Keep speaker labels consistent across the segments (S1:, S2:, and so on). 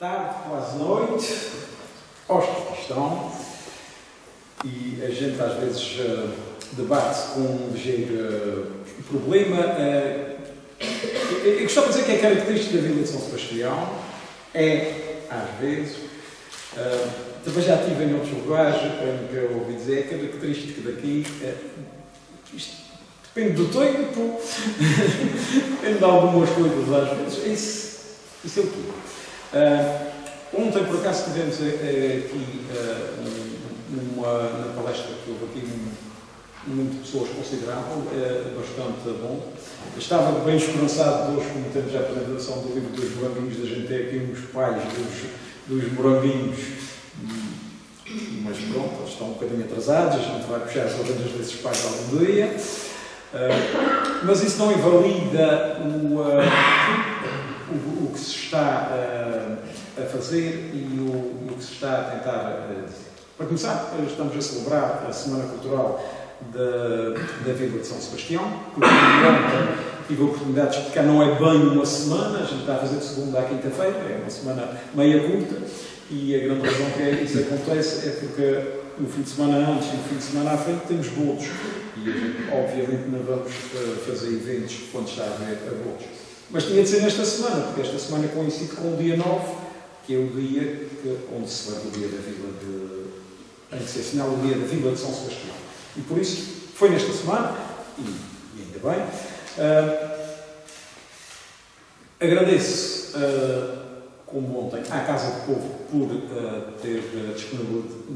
S1: tarde, quase noite, aos que estão, e a gente às vezes debate-se com um ligeiro problema. Eu gostava de dizer que é característica da Vila de São Sebastião, às vezes, também já estive em outros lugares, em que eu ouvi dizer, é característica daqui, isto depende do tempo, depende de algumas coisas às vezes, isso é o quê? Ontem, por acaso, tivemos aqui na palestra que houve aqui muitas pessoas consideravam, bastante bom. Estava bem esperançado hoje, como temos a apresentação do livro dos moranguinhos, da gente ter aqui uns pais dos moranguinhos, mas pronto, eles estão um bocadinho atrasados, a gente vai puxar as orelhas desses pais algum dia. Mas isso não invalida o que se está a fazer e o que se está a tentar. Para começar, estamos a celebrar a Semana Cultural da Vila de São Sebastião, porque ontem tive a oportunidade de explicar, não é bem uma semana, a gente está a fazer de segunda à quinta-feira, é uma semana meia curta, e a grande razão que isso acontece é porque no fim de semana antes e no fim de semana à frente temos bolos, e a gente obviamente não vamos fazer eventos quando está a haver bolos. Mas tinha de ser nesta semana, porque esta semana coincide com o dia 9, que é o dia onde se celebra o dia da Vila em que se assinala o dia da Vila de São Sebastião. E por isso foi nesta semana, e ainda bem. Agradeço, como ontem, à Casa do Povo por ter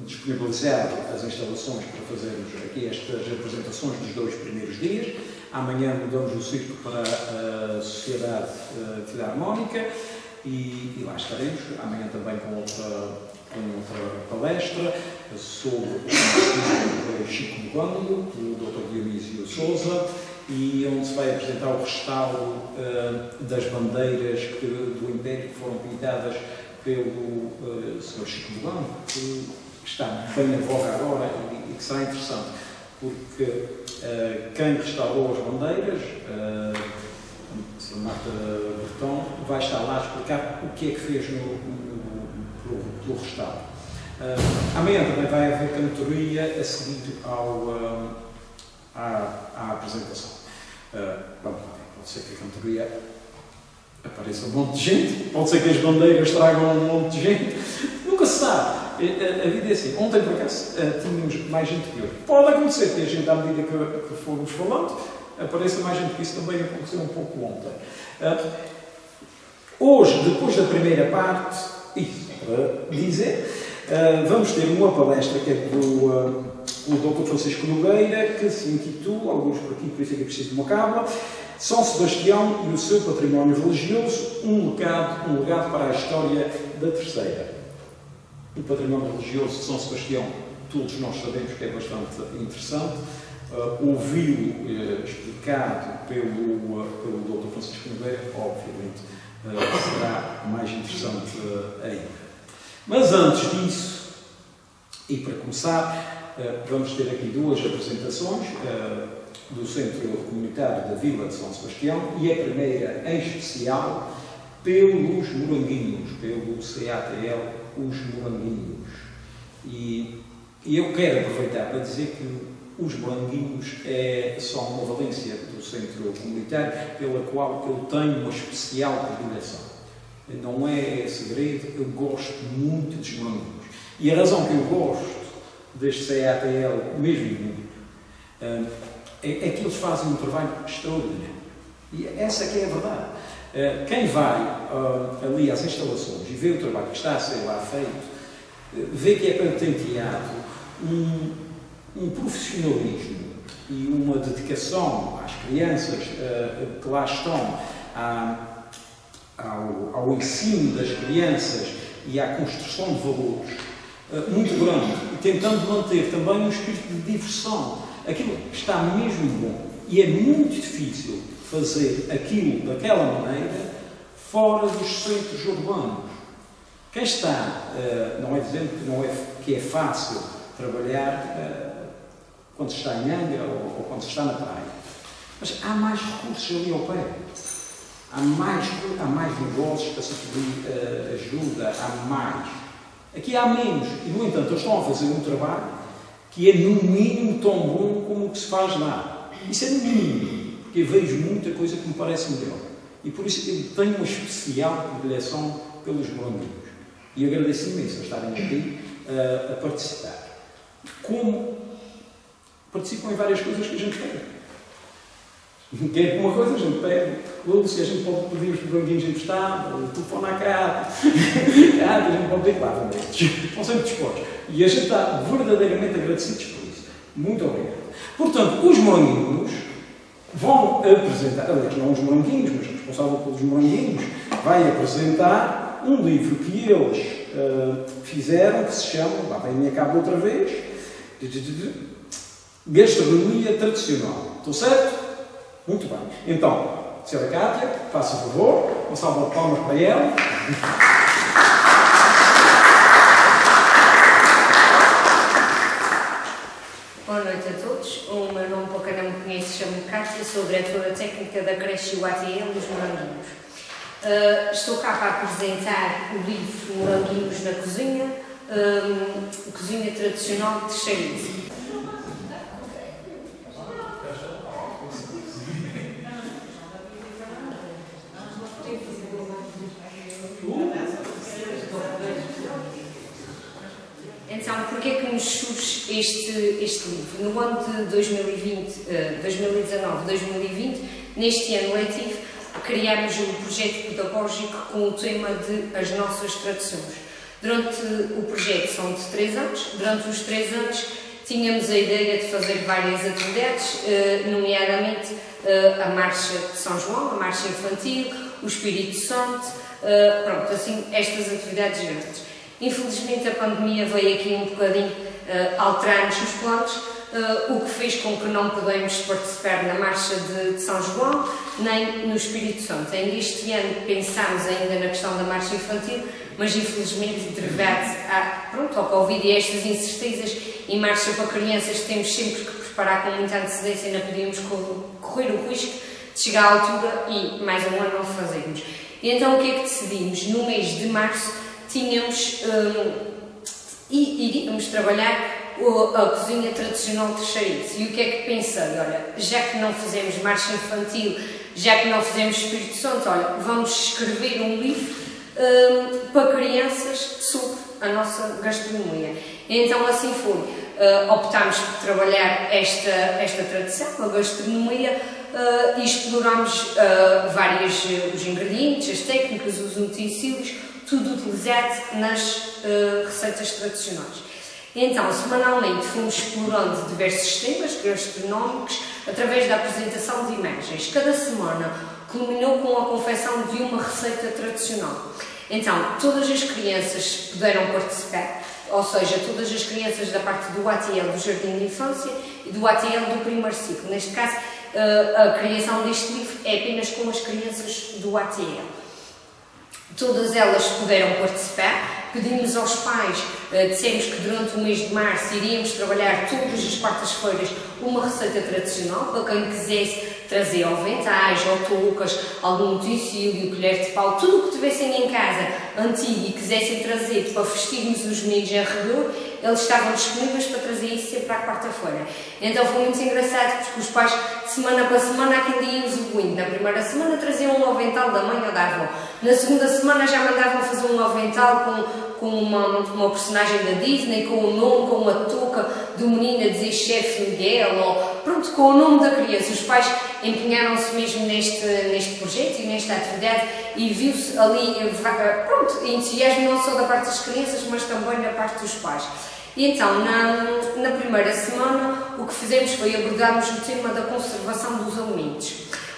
S1: disponibilizado as instalações para fazermos aqui estas apresentações dos 2 primeiros dias. Amanhã mudamos o ciclo para a Sociedade Filarmónica e lá estaremos. Amanhã também com outra palestra sobre o Chico Bugando, do Dr. Dionísio Sousa, e onde se vai apresentar o restauro das bandeiras do Império que foram pintadas pelo Sr. Chico Bugando, que está bem na voga agora e que será interessante, porque quem restaurou as bandeiras, a Sra. Marta Bertão, vai estar lá a explicar o que é que fez pelo restauro. Amanhã também vai haver cantoria a seguir à apresentação. Vamos lá ver, pode ser que a cantoria apareça um monte de gente, pode ser que as bandeiras tragam um monte de gente, nunca se sabe. A vida é assim. Ontem, por acaso, tínhamos mais gente que hoje. Pode acontecer que a gente, à medida que formos falando, apareça mais gente, que isso também aconteceu um pouco ontem. Hoje, depois da primeira parte, para dizer, vamos ter uma palestra que é do Dr. Francisco Nogueira, que se intitula, alguns por aqui, por isso é que é preciso de uma cábula, São Sebastião e o seu património religioso, um legado para a história da Terceira. O património religioso de São Sebastião, todos nós sabemos que é bastante interessante. Ouvi-lo explicado pelo Dr. Francisco Nogueira, obviamente, será mais interessante ainda. Mas antes disso, e para começar, vamos ter aqui 2 apresentações do Centro Comunitário da Vila de São Sebastião, e a primeira, em especial, pelos moranguinhos, pelo CATL, os moranguinhos. E eu quero aproveitar para dizer que os moranguinhos é só uma valência do Centro Comunitário, pela qual eu tenho uma especial predileção. Não é segredo, eu gosto muito dos moranguinhos. E a razão que eu gosto deste CATL, mesmo muito, é que eles fazem um trabalho extraordinário. E essa é que é a verdade. Quem vai ali às instalações e vê o trabalho que está a ser lá feito, vê que é patenteado um profissionalismo e uma dedicação às crianças que lá estão, ao ensino das crianças e à construção de valores muito grande, e tentando manter também um espírito de diversão. Aquilo está mesmo bom, e é muito difícil fazer aquilo daquela maneira fora dos centros urbanos. Quem está, não é dizendo que é fácil trabalhar quando se está em Angra ou quando se está na praia, mas há mais recursos ali ao pé. há mais negócios para se pedir ajuda, há mais. Aqui há menos. E, no entanto, eles estão a fazer um trabalho que é, no mínimo, tão bom como o que se faz lá. Isso é no mínimo, porque eu vejo muita coisa que me parece melhor. E por isso eu tenho uma especial predileção pelos moranguinhos. E agradeço imenso a estarem aqui a participar. Como participam em várias coisas que a gente pede. Quer uma coisa, a gente pede, Lúcia, a gente pode pedir os moranguinhos emprestados, o telefone à cara, a gente pode pedir, claro, estão sempre dispostos. E a gente está verdadeiramente agradecidos por isso. Muito obrigado. Portanto, os moranguinhos vão apresentar, aliás, não os moranguinhos, mas o responsável pelos moranguinhos, vai apresentar um livro que eles fizeram, que se chama, lá vem a minha cabo outra vez, Gastronomia Tradicional. Estou certo? Muito bem. Então, Sra. Cátia, faça o favor, uma salva de palmas para ela.
S2: Boa noite a todos. O meu nome, para quem não me conhece, chamo-me Cátia, sou diretora técnica da creche UATL dos Moranguinhos. Estou cá para apresentar o livro Moranguinhos na Cozinha, Cozinha Tradicional de Teixeirize. Então, porquê é que nos surge este livro? No ano de 2019-2020, neste ano letivo, criámos um projeto pedagógico com o tema de As Nossas Tradições. Durante o projeto são de 3 anos. Durante os 3 anos tínhamos a ideia de fazer várias atividades, nomeadamente a Marcha de São João, a Marcha Infantil, o Espírito Santo, pronto, assim, estas atividades grandes. Infelizmente a pandemia veio aqui um bocadinho alterar-nos os planos, o que fez com que não pudemos participar na Marcha de São João, nem no Espírito Santo. Ainda este ano pensámos ainda na questão da Marcha Infantil, mas infelizmente derivado ao Covid e a estas incertezas e marcha para crianças que temos sempre que preparar com muita antecedência, ainda podíamos correr o risco de chegar à altura e mais um ano não fazermos. E então o que é que decidimos? No mês de março tínhamos iríamos trabalhar a cozinha tradicional de Teixeirize. E o que é que pensei? Olha, já que não fizemos marcha infantil, já que não fizemos Espírito Santo, olha, vamos escrever um livro para crianças sobre a nossa gastronomia. E então assim foi. Optámos por trabalhar esta tradição, a gastronomia, e explorámos os ingredientes, as técnicas, os utensílios, tudo utilizado nas receitas tradicionais. Então, semanalmente fomos explorando diversos temas gastronómicos através da apresentação de imagens. Cada semana culminou com a confecção de uma receita tradicional. Então, todas as crianças puderam participar, ou seja, todas as crianças da parte do ATL do Jardim de Infância e do ATL do primeiro ciclo. Neste caso, a criação deste livro é apenas com as crianças do ATL. Todas elas puderam participar. Pedimos aos pais, dissemos que durante o mês de março iríamos trabalhar todas as quartas-feiras uma receita tradicional para quem quisesse trazer aventais, ou toucas, algum utensílio, colher de pau, tudo o que tivessem em casa antigo e quisessem trazer para vestirmos os meninos em redor, eles estavam disponíveis para trazer isso sempre à quarta-feira. Então foi muito engraçado porque os pais, de semana para semana, aquilo ia evoluindo. Na primeira semana traziam um avental da mãe ou da avó. Na segunda semana já mandavam fazer um avental com uma personagem da Disney, com o nome, com uma touca do menino a dizer Chefe Miguel, ou pronto, com o nome da criança. Os pais empenharam-se mesmo neste projeto e nesta atividade e viu-se ali, pronto, entusiasmo não só da parte das crianças, mas também da parte dos pais. E então, na primeira semana, o que fizemos foi abordarmos o tema da conservação dos alimentos,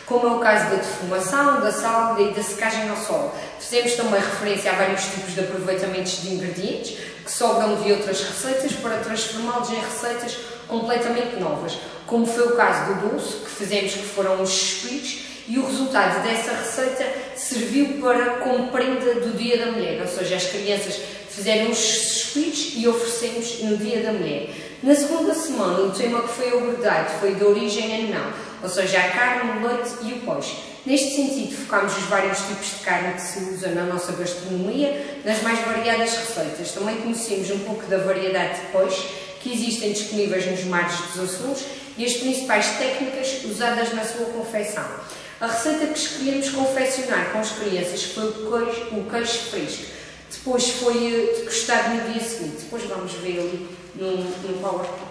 S2: como é o caso da defumação, da salda e da secagem ao sol. Fizemos também referência a vários tipos de aproveitamentos de ingredientes que sobram de outras receitas para transformá-los em receitas completamente novas, como foi o caso do doce, que fizemos que foram os espiros, e o resultado dessa receita serviu como prenda do Dia da Mulher, ou seja, as crianças fizeram os espiros e oferecemos no Dia da Mulher. Na segunda semana, o tema que foi abordado foi da origem animal, ou seja, a carne, o leite e o peixe. Neste sentido, focámos os vários tipos de carne que se usa na nossa gastronomia, nas mais variadas receitas. Também conhecemos um pouco da variedade de peixe que existem disponíveis nos mares dos Açores e as principais técnicas usadas na sua confecção. A receita que escolhemos confeccionar com as crianças foi o queijo fresco. Depois foi degustado no dia seguinte. Depois vamos ver ali no PowerPoint.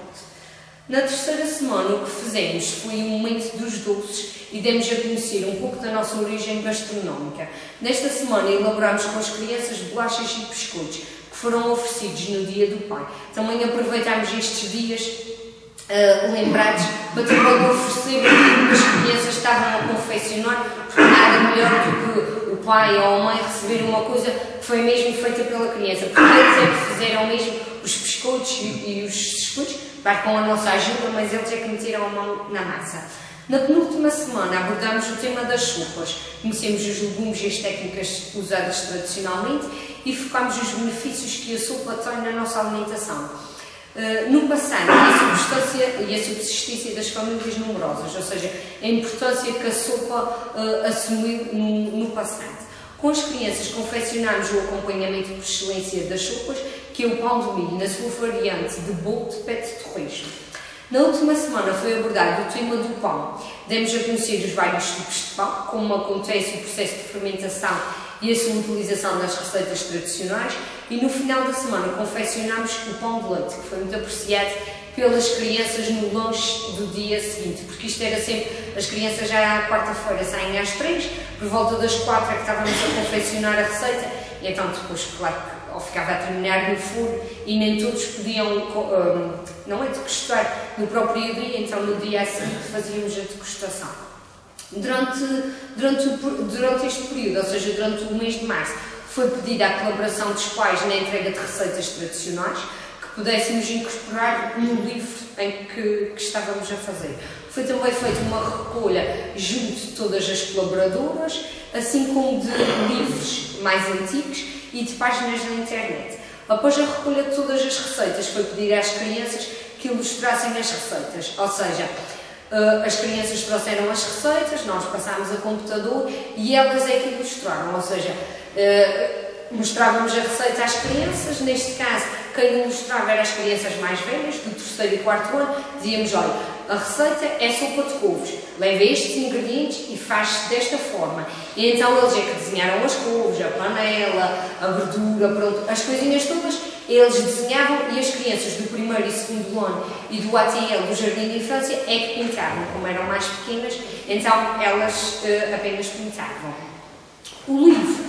S2: Na terceira semana, o que fizemos foi um momento dos doces e demos a conhecer um pouco da nossa origem gastronómica. Nesta semana, elaborámos com as crianças bolachas e biscoitos, que foram oferecidos no Dia do Pai. Também aproveitámos estes dias lembrados para também oferecer o que as crianças estavam a confeccionar, porque nada melhor do que o pai ou a mãe receber uma coisa que foi mesmo feita pela criança, porque eles é que fizeram mesmo os biscoitos e os biscoitos, vai com a nossa ajuda, mas eles é que meteram a mão na massa. Na penúltima semana abordámos o tema das sopas, conhecemos os legumes e as técnicas usadas tradicionalmente e focámos os benefícios que a sopa tem na nossa alimentação. No passado, a subsistência das famílias numerosas, ou seja, a importância que a sopa assumiu no passado. Com as crianças confeccionámos o acompanhamento por excelência das sopas, que é o pão de milho, na sua variante de bolo de pé de torresmo. Na última semana foi abordado o tema do pão. Demos a conhecer os vários tipos de pão, como acontece o processo de fermentação e a sua utilização nas receitas tradicionais, e no final da semana confeccionámos o pão de leite, que foi muito apreciado pelas crianças no lanche do dia seguinte, porque isto era sempre, as crianças já à quarta-feira saem às 3, por volta das 4 é que estávamos a confeccionar a receita, e então depois, claro, ou ficava a terminar no forno e nem todos podiam, não é degustar no próprio dia, então no dia seguinte fazíamos a degustação. Durante este período, ou seja, durante o mês de março, foi pedida a colaboração dos pais na entrega de receitas tradicionais que pudéssemos incorporar no livro em que estávamos a fazer. Foi também feita uma recolha junto de todas as colaboradoras, assim como de livros mais antigos e de páginas na internet. Após a recolha de todas as receitas, foi pedir às crianças que ilustrassem as receitas, ou seja, as crianças trouxeram as receitas, nós passámos a computador e elas é que ilustraram, ou seja, mostrávamos a receita às crianças, neste caso quem ilustrava eram as crianças mais velhas, do 3º e 4º ano, dizíamos, olha, a receita é sopa de couves, leva estes ingredientes e faz-se desta forma. E então eles é que desenharam as couves, a panela, a verdura, pronto, as coisinhas todas, eles desenhavam e as crianças do 1º e 2º ano e do ATL, do Jardim de Infância, é que pintavam, como eram mais pequenas, então elas apenas pintavam. O livro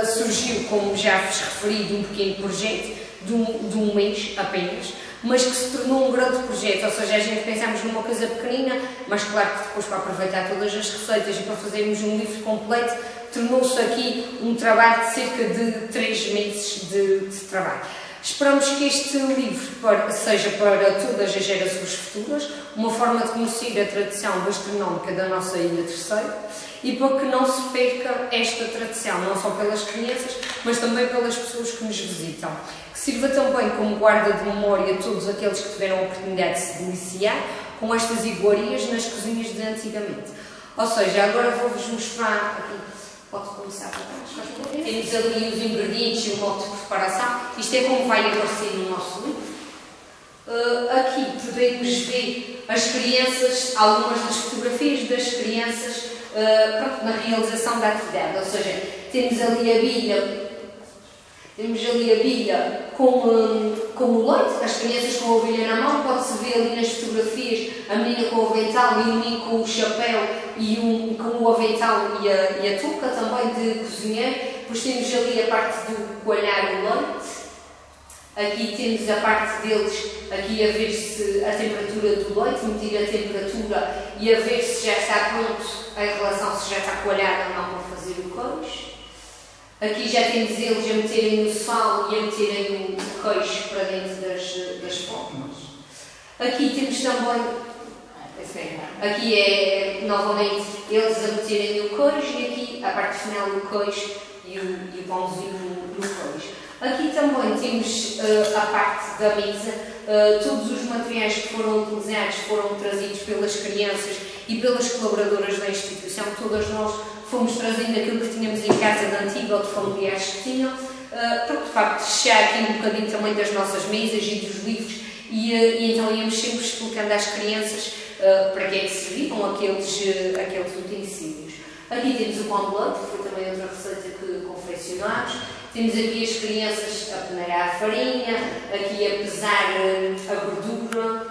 S2: surgiu, como já vos referi, de um pequeno projeto, de um mês apenas, mas que se tornou um grande projeto, ou seja, a gente pensámos numa coisa pequenina, mas claro que depois para aproveitar todas as receitas e para fazermos um livro completo, tornou-se aqui um trabalho de cerca de 3 meses de trabalho. Esperamos que este livro seja para todas as gerações futuras uma forma de conhecer a tradição gastronómica da nossa Ilha Terceira e para que não se perca esta tradição, não só pelas crianças, mas também pelas pessoas que nos visitam. Que sirva também como guarda de memória a todos aqueles que tiveram a oportunidade de se deliciar com estas iguarias nas cozinhas de antigamente. Ou seja, agora vou-vos mostrar aqui. Pode começar por trás. Temos ali os ingredientes e o modo de preparação. Isto é como vai aparecer no nosso livro. Aqui podemos ver as crianças, algumas das fotografias das crianças na realização da atividade. Ou seja, temos ali a bilha com o leite, as crianças com a bilha na mão, pode-se ver ali nas fotografias a menina com o avental e o menino com o chapéu e com o avental e a touca também de cozinheiro. Depois temos ali a parte do coalhar o leite. Aqui temos a parte deles, aqui a ver se a temperatura do leite, medir a temperatura e a ver se já está pronto em relação se já está coalhado ou não para fazer o queijo. Aqui já temos eles a meterem o sal e a meterem o queijo para dentro das formas. Aqui temos também, aqui é novamente eles a meterem o queijo e aqui a parte final do queijo e o pãozinho no queijo. Aqui também temos a parte da mesa, todos os materiais que foram utilizados foram trazidos pelas crianças e pelas colaboradoras da instituição. Todas nós fomos trazendo aquilo que tínhamos em casa de antigo ou de familiares que tinham, porque de facto chega aqui um bocadinho também das nossas mesas e dos livros, e então íamos sempre explicando às crianças para que é que serviam aqueles utensílios. Aqui temos o pão de leite, que foi também outra receita que confeccionámos. Temos aqui as crianças a peneirar a farinha, aqui a pesar a gordura,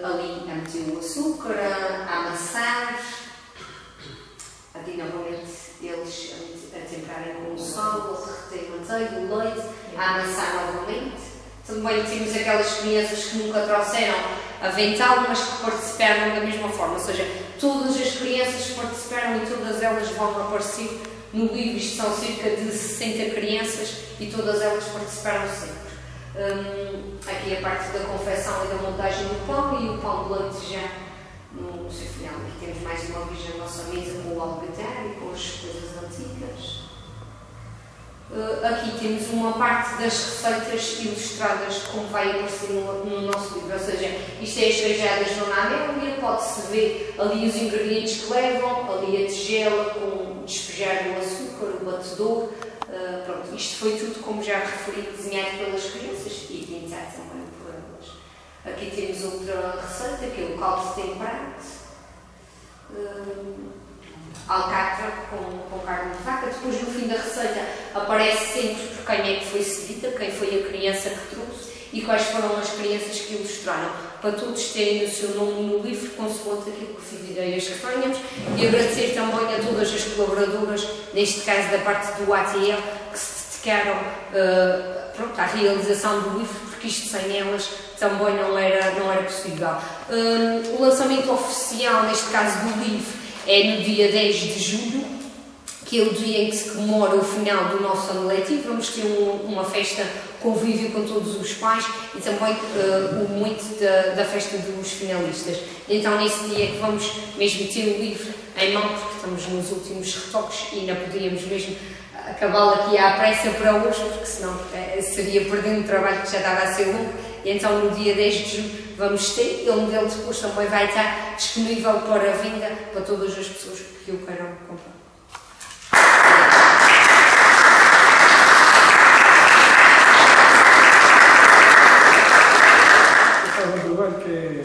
S2: ali a meter o açúcar, a amassar. Aqui novamente eles a temperarem com o sal, a derreter manteiga, o leite, a amassar novamente. Também temos aquelas crianças que nunca trouxeram avental, mas que participaram da mesma forma, ou seja, todas as crianças participaram e todas elas vão aparecer no livro. Isto são cerca de 60 crianças e todas elas participaram sempre. Aqui a parte da confecção e da montagem do pão, e o pão de leite já no seu final. Aqui temos mais uma vez a nossa mesa com o alcatar e com as coisas antigas. Aqui temos uma parte das receitas ilustradas, como vai aparecer no nosso livro, ou seja, isto é as rajadas do Amélia, pode-se ver ali os ingredientes que levam, ali a tigela com despejar do açúcar, o batedor, pronto, isto foi tudo, como já referi, desenhado pelas crianças e pintado também por elas. Aqui temos outra receita, que é o caldo temperado, alcatra com carne de vaca. Depois, no fim da receita, aparece sempre por quem é que foi seguida, quem foi a criança que trouxe e quais foram as crianças que ilustraram, para todos terem o seu nome no livro, consoante aquilo que fiz ideias que tenhamos, e agradecer também a todas as colaboradoras, neste caso da parte do ATL, que se dedicaram à realização do livro, porque isto sem elas também não era possível. O lançamento oficial, neste caso do livro, é no dia 10 de julho, que é o dia em que se comemora o final do nosso ano letivo. Vamos ter uma festa convívio com todos os pais e também o momento da festa dos finalistas. Então, nesse dia que vamos mesmo ter o livro em mão, porque estamos nos últimos retoques e ainda podíamos mesmo acabá-lo aqui à pressa para hoje, porque senão seria perdendo o trabalho que já estava a ser longo. E então, no dia 10 de julho, vamos ter, e o modelo depois também vai estar disponível para venda para todas as pessoas que o queiram comprar.
S1: É um trabalho que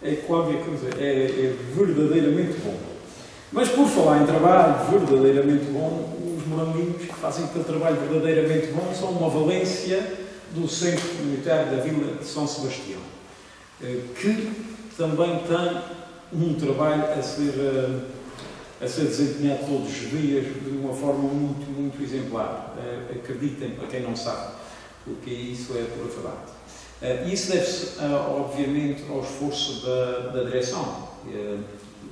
S1: é qualquer coisa, é verdadeiramente bom. Mas por falar em trabalho verdadeiramente bom, os moranguinhos que fazem aquele trabalho verdadeiramente bom são uma valência do Centro Comunitário da Vila de São Sebastião, que também tem um trabalho a ser desempenhado todos os dias de uma forma muito, muito exemplar. Acreditem, para quem não sabe, porque isso é pura verdade. Isso deve-se, obviamente, ao esforço da direção,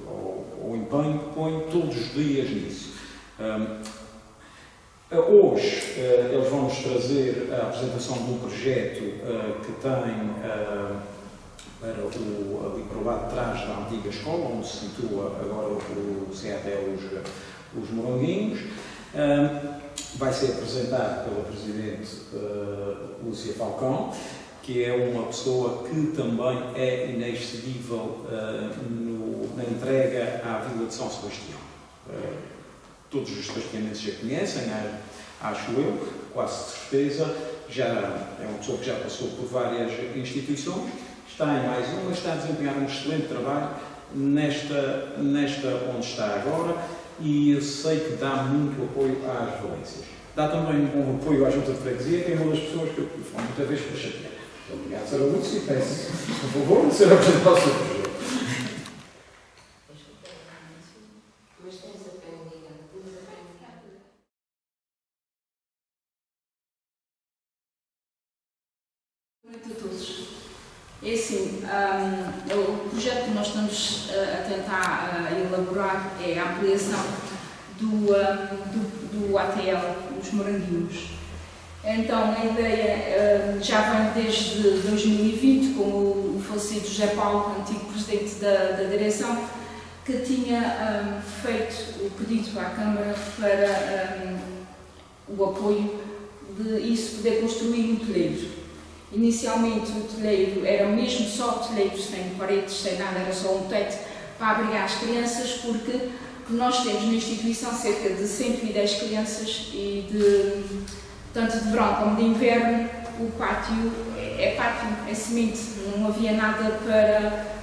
S1: ao empenho que põe todos os dias nisso. Hoje eles vão-nos trazer a apresentação de um projeto que tem para ali para o lado de trás da antiga escola, onde se situa agora o CATL os Moranguinhos. Vai ser apresentado pela Presidente Lúcia Falcão, que é uma pessoa que também é inexcedível na entrega à Vila de São Sebastião. Todos os sebastianenses já conhecem, acho eu, quase certeza. Já é uma pessoa que já passou por várias instituições, está em mais uma, está a desempenhar um excelente trabalho nesta onde está agora, e eu sei que dá muito apoio às valências. Dá também um bom apoio à Junta de Freguesia, que é uma das pessoas que eu falo muitas vezes para chatear. Obrigado, Sra. Lúcia, e peço, por favor, de ser apresentar o seu projeto.
S3: É assim, o projeto que nós estamos a tentar elaborar é a ampliação do ATL, dos Moranguinhos. Então, a ideia já vem desde 2020, com o falecido José Paulo, antigo presidente da direção, que tinha feito o pedido à Câmara para o apoio de isso poder construir um telheiro. Inicialmente o telheiro era mesmo só telheiro, sem paredes, sem nada, era só um teto para abrigar as crianças, porque nós temos na instituição cerca de 110 crianças e tanto de verão como de inverno o pátio é semente, não havia nada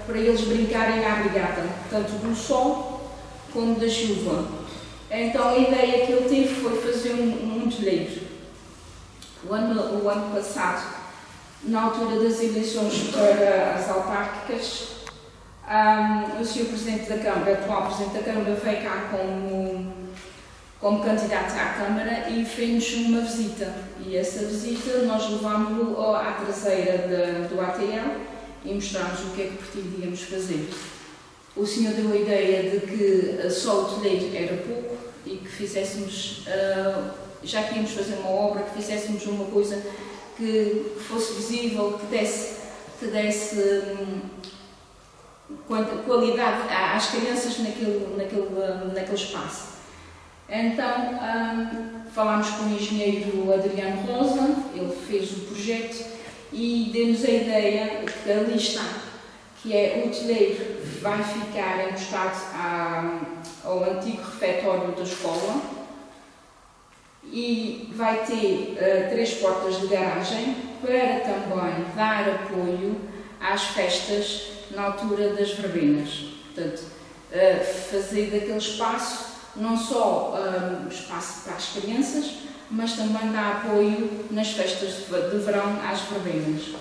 S3: para eles brincarem à abrigada, tanto do sol como da chuva. Então a ideia que ele teve foi fazer um telheiro. O ano passado, na altura das eleições para as autárquicas, o Sr. Presidente da Câmara, atual Presidente da Câmara, veio cá como candidato à Câmara e fez-nos uma visita. E essa visita nós levámos-lo à traseira do ATL e mostramos o que é que pretendíamos fazer. O senhor deu a ideia de que só o telheiro era pouco e que fizéssemos, já que íamos fazer uma obra, que fizéssemos uma coisa que fosse visível, que desse qualidade às crianças naquele espaço. Então, falámos com o engenheiro Adriano Rosa, ele fez o projeto e deu-nos a ideia que ali está, que é o telheiro vai ficar encostado ao antigo refeitório da escola e vai ter 3 portas de garagem para também dar apoio às festas na altura das verbenas. Portanto, fazer daquele espaço não só espaço para as crianças, mas também dá apoio nas festas de verão às verbenas.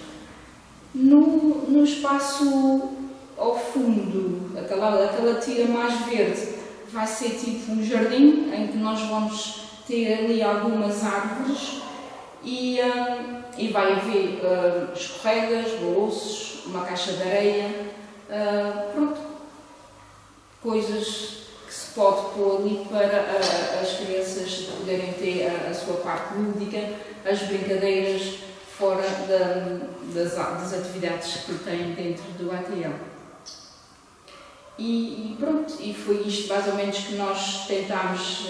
S3: No espaço ao fundo, aquela tira mais verde, vai ser tipo um jardim em que nós vamos ter ali algumas árvores e vai haver escorregas, boloços, uma caixa de areia, pronto, coisas que se pode pôr ali para as crianças poderem ter a sua parte lúdica, as brincadeiras fora das atividades que têm dentro do ATL. E pronto, e foi isto mais ou menos que nós tentámos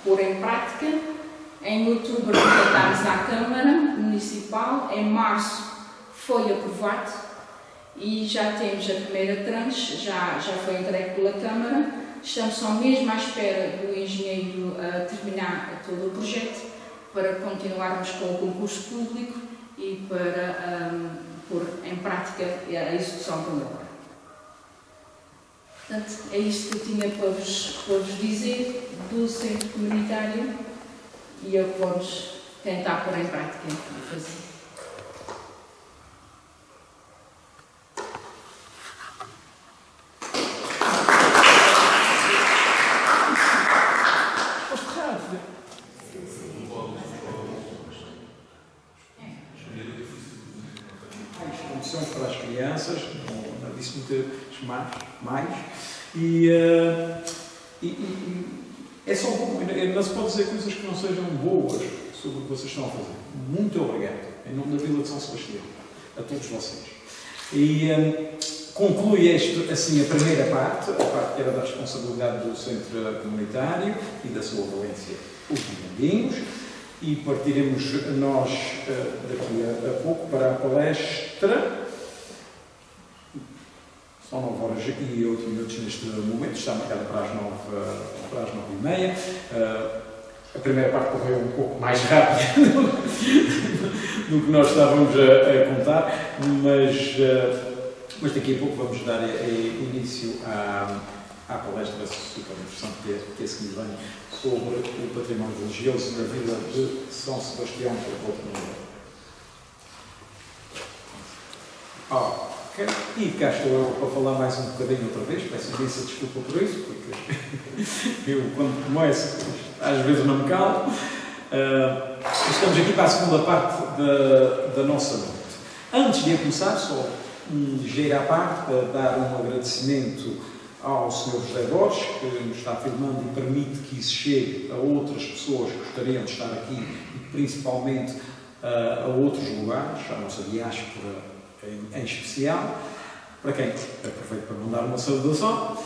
S3: pôr em prática. Em outubro apresentámos à Câmara Municipal, em março foi aprovado e já temos a primeira tranche, já foi entregue pela Câmara. Estamos só mesmo à espera do engenheiro terminar todo o projeto para continuarmos com o concurso público e para pôr em prática a execução da obra. Portanto, é isto que eu tinha para vos dizer do centro comunitário e é o que vamos tentar pôr em prática e fazer.
S1: Para as crianças, não disse muitas mais, e é só bom, não se pode dizer coisas que não sejam boas sobre o que vocês estão a fazer. Muito obrigado, em nome da Vila de São Sebastião, a todos vocês. E conclui assim a primeira parte, a parte que era da responsabilidade do centro comunitário e da sua valência, os Mirandinhos. E partiremos nós daqui a pouco para a palestra. São 9h08 neste momento, está marcada para as 9h30. A primeira parte correu um pouco mais rápido do que nós estávamos a contar, mas daqui a pouco vamos dar início à palestra super interessante que é se nos vem sobre o património religioso na Vila de São Sebastião pela Volta Mundial. E cá estou eu para falar mais um bocadinho outra vez, peço imensa desculpa por isso, porque eu quando começo às vezes não me calo. Estamos aqui para a segunda parte da nossa noite. Antes de começar, só ligeira à parte, para dar um agradecimento ao Sr. José Borges, que nos está filmando e permite que isso chegue a outras pessoas que gostariam de estar aqui e principalmente a outros lugares, a nossa diáspora em especial, para quem aproveito para mandar uma saudação,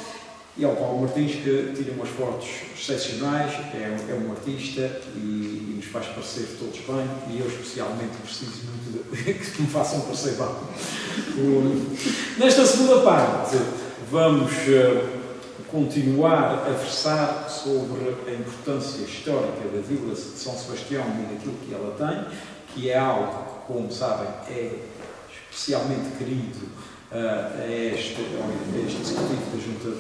S1: e ao Paulo Martins, que tira umas fotos excepcionais, é um artista e nos faz parecer todos bem, e eu especialmente preciso muito que me façam parecer bem. Nesta segunda parte, vamos continuar a versar sobre a importância histórica da Vila de São Sebastião e daquilo que ela tem, que é algo que, como sabem, é especialmente querido a este executivo da Junta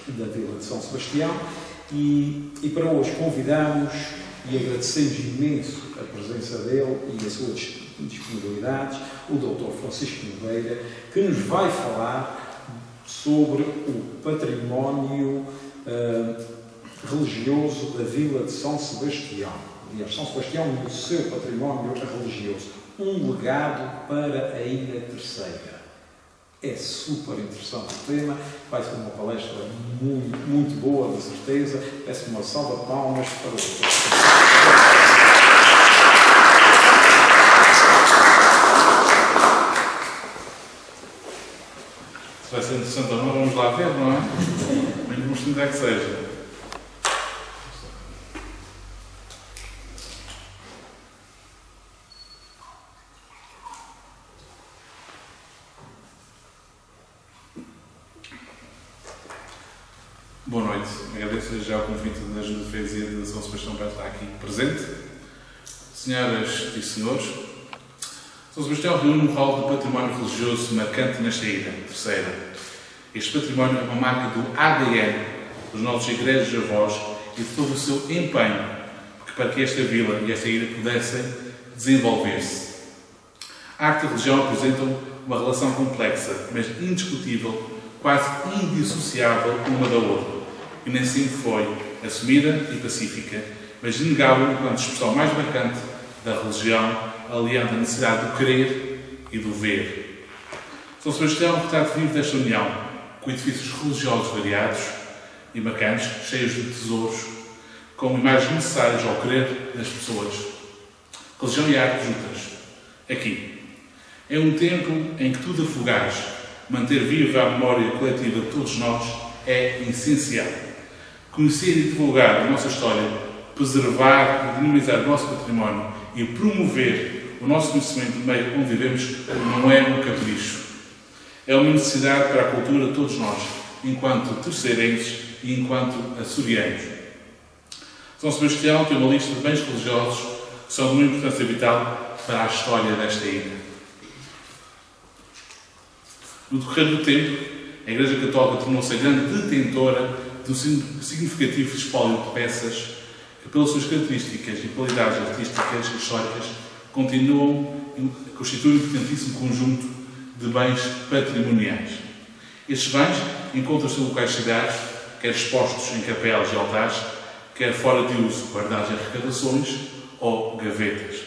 S1: da Vila de São Sebastião, e para hoje convidamos e agradecemos imenso a presença dele e a sua disponibilidade, o Dr. Francisco Nogueira, que nos vai falar sobre o património religioso da Vila de São Sebastião. Aliás, São Sebastião e o seu património religioso. Um legado para a Ilha Terceira. É super interessante o tema, vai ser uma palestra muito, muito boa, de certeza. Peço uma salva de palmas para o Dr.
S4: Vai ser interessante ou não, vamos lá ver, não é? Mas vamos tentar que seja. Boa noite. Agradeço já o convite da Junta de Freguesia de São Sebastião para estar aqui presente. Senhoras e senhores, São Sebastião reúne um rol de património religioso marcante nesta ilha, Terceira. Este património é uma marca do ADN dos nossos igrejas e avós e de todo o seu empenho para que esta vila e esta ilha pudessem desenvolver-se. A arte e a religião apresentam uma relação complexa, mas indiscutível, quase indissociável uma da outra, e nem sempre foi assumida e pacífica, mas inegável enquanto expressão mais marcante da religião, aliando a necessidade do querer e do ver. São Sebastião é um retrato vivo desta união, com edifícios religiosos variados e marcantes, cheios de tesouros, com imagens necessárias ao querer das pessoas. Religião e arte juntas. Aqui. É um tempo em que tudo afogás, manter viva a memória coletiva de todos nós é essencial. Conhecer e divulgar a nossa história, preservar e dinamizar o nosso património e promover o nosso conhecimento do meio onde vivemos não é um capricho. É uma necessidade para a cultura de todos nós, enquanto terceirenses e enquanto açorianos. São Sebastião tem uma lista de bens religiosos que são de uma importância vital para a história desta ilha. No decorrer do tempo, a Igreja Católica tornou-se a grande detentora de um significativo espólio de peças que, pelas suas características e qualidades artísticas e históricas, constituem um importantíssimo conjunto de bens patrimoniais. Estes bens encontram-se em locais sagrados, quer expostos em capelas e altares, quer fora de uso, guardados em arrecadações ou gavetas.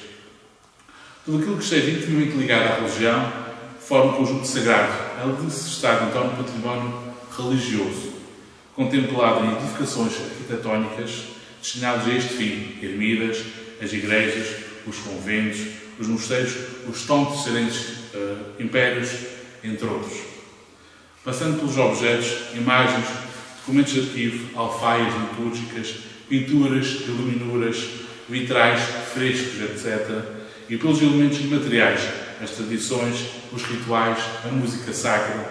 S4: Tudo aquilo que esteja intimamente ligado à religião forma um conjunto sagrado, além de se estar então no património religioso, contemplado em edificações arquitetónicas destinadas a este fim: ermidas, as igrejas, os conventos, os mosteiros, os tão terceirenses impérios, entre outros. Passando pelos objetos, imagens, documentos de arquivo, alfaias litúrgicas, pinturas, iluminuras, vitrais, frescos, etc. E pelos elementos imateriais, as tradições, os rituais, a música sacra,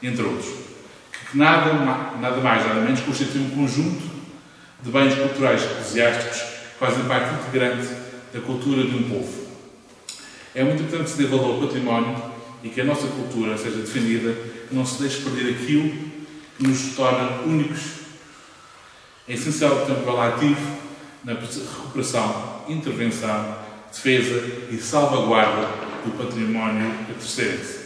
S4: entre outros. Que nada mais, nada menos constitui um conjunto de bens culturais eclesiásticos que fazem parte integrante da cultura de um povo. É muito importante se dê valor ao património e que a nossa cultura seja defendida, que não se deixe perder aquilo que nos torna únicos. É essencial ter um papel ativo na recuperação, intervenção, defesa e salvaguarda do património terceirense.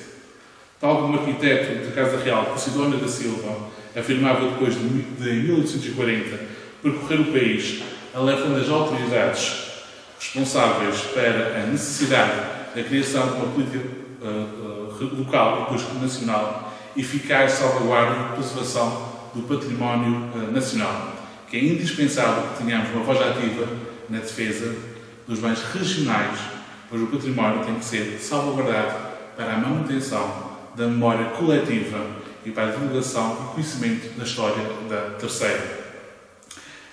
S4: Tal como o arquiteto da Casa Real, Posidónio da Silva, afirmava depois de 1840 percorrer o país, alertando as autoridades responsáveis para a necessidade da criação de uma política local e depois nacional eficaz salvaguarda e preservação do património nacional, que é indispensável que tenhamos uma voz ativa na defesa dos bens regionais, pois o património tem que ser salvaguardado para a manutenção da memória coletiva e para a divulgação e conhecimento da história da Terceira.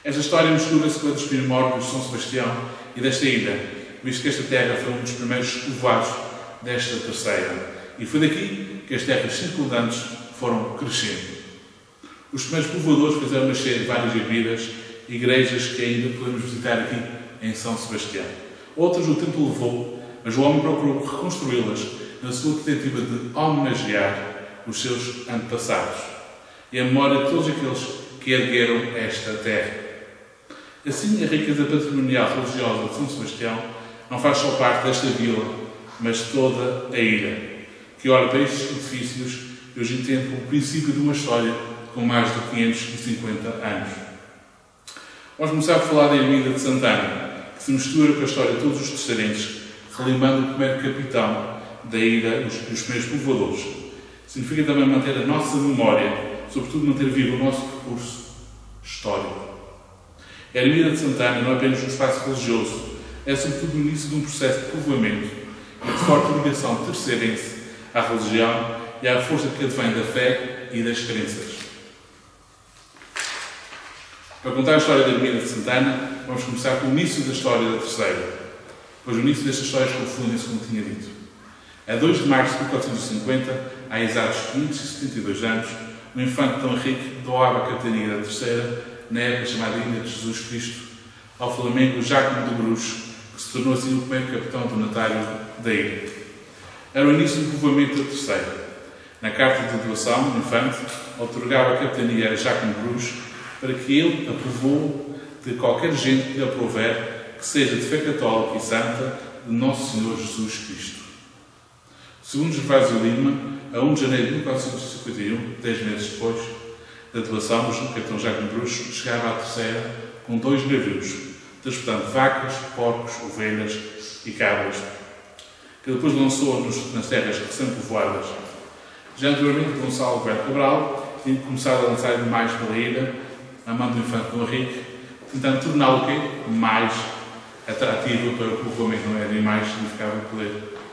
S4: Esta história mistura-se com a dos primórdios de São Sebastião e desta ilha, visto que esta terra foi um dos primeiros povoados desta Terceira. E foi daqui que as terras circundantes foram crescendo. Os primeiros povoadores fizeram nascer várias ermidas, igrejas que ainda podemos visitar aqui em São Sebastião. Outras o tempo levou, mas o homem procurou reconstruí-las na sua tentativa de homenagear os seus antepassados e a memória de todos aqueles que ergueram esta terra. Assim, a riqueza patrimonial religiosa de São Sebastião não faz só parte desta vila, mas toda a ilha, que olha para estes edifícios e hoje entende o princípio de uma história com mais de 550 anos. Vamos começar por falar da ermida de Santana, que se mistura com a história de todos os terceirenses, relembrando o primeiro capitão da ilha e os primeiros povoadores. Significa também manter a nossa memória, sobretudo manter vivo o nosso percurso histórico. A ermida de Santana não é apenas um espaço religioso, é sobretudo o início de um processo de povoamento e de forte ligação terceirense à religião e à força que advém da fé e das crenças. Para contar a história da ermida de Santana, vamos começar com o início da história da Terceira, pois o início destas histórias confundem-se, como tinha dito. A 2 de março de 1450, há exatos 572 anos, o infante Dom Henrique doava a capitania da Terceira, na época chamada Ilha de Jesus Cristo, ao flamengo Jácome de Bruges, que se tornou assim o primeiro capitão donatário da ilha. Era o início do povoamento da Terceira. Na carta de doação, o infante otorgava a capitania a Jácome de Bruges para que ele a povoe de qualquer gente que lhe aprouver, que seja de fé católica e santa de Nosso Senhor Jesus Cristo. Segundo Gervásio Lima, a 1 de janeiro de 1451, 10 meses depois da doação, o capitão Jácome de Bruges chegava à Terceira com 2 navios, transportando vacas, porcos, ovelhas e cabras, que depois lançou nas terras recém-povoadas. Já anteriormente, Gonçalo Alberto Cabral tinha começado a lançar animais pela ilha, a mão do infante Dom Henrique, tentando torná-lo mais atrativo para o povoamento. Não era animais, significava poder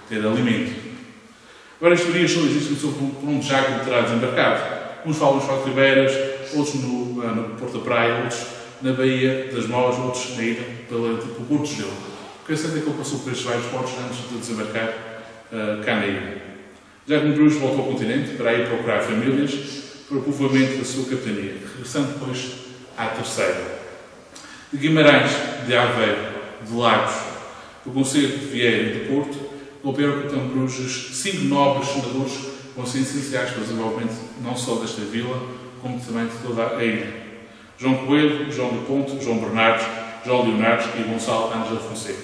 S4: ter alimento. Várias teorias só existem sobre por onde Jácome terá desembarcado. Uns falam nos Quatro Ribeiras, outros no Porto da Praia, outros na Baía das Mós, outros na ilha, pelo Porto de Gelo. O que é certo é que ele passou por estes vários portos antes de desembarcar cá na ilha. Jácome de Bruges voltou ao continente para ir procurar famílias para o povoamento da sua capitania, regressando depois à Terceira. De Guimarães, de Aveiro, de Lagos, do Conselho de Vieira e de Porto, golpearam o capitão de Bruges 5 nobres senadores que vão ser essenciais para o desenvolvimento não só desta vila, como também de toda a ilha. João Coelho, João de Ponte, João Bernardes, João Leonardes e Gonçalo Ângelo Fonseca.